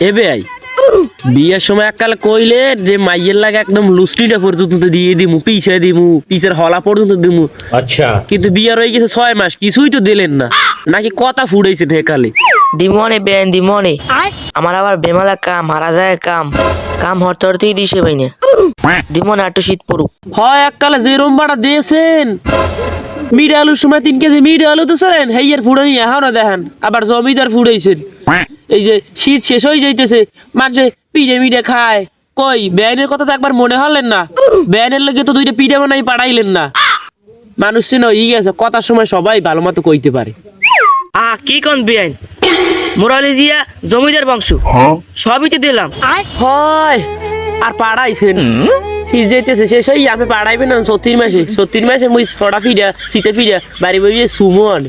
এবে আই বিয়ের সময় এককালে কইলে যে মাইয়ের লাগে একদম লুস্টিটা পর্যন্ত দিয়ে দিমু পিছের হলা পর্যন্ত দিমু। अच्छा কিন্তু বিয়ার হয়ে গেছে 6 মাস, কিছুই তো দিলেন না, নাকি কথা ফুটাইছে ঢেকালে। দিমনে বেন দিমনে আমার আবার বেমালা কাম হারা যায় কাম হরতে হরতেই দিছে বাইনে দিমনে একটু শীত পড়ুক। হয় এককালে যে রোমবাটা দিয়েছেন, মিডে আলুর সময় 3 কেজি মিডে আলু তো ছিলেন, হেইয়ার ফুড়ানি এখনো দেখেন, আবার জমিদার ফুড়াইছেন। এই যে শীত শেষ হয়ে যাইতেছে, মানুষে পিঠে মিঠে খায়, কই বেআইনের কথা তো একবার মনে হলেন না? বেআইনের লগে তো 2টা পিঠে বানাই পাঠাইলেন না। মানুষ চিনো ই গেছে, কথার সময় সবাই ভালো মতো কইতে পারে। কি কোন বেআইন মোরালি জিয়া জমিদার বংশ সবই তো দিলাম। হয় আর পাড়াইছেন, শীত যাইতেছে শেষ হই, আমি পাড়াইবেন না 36 মাসে মুই ছটা ফিরা শীতে ফিরা বাড়ি বাড়ি সুমন।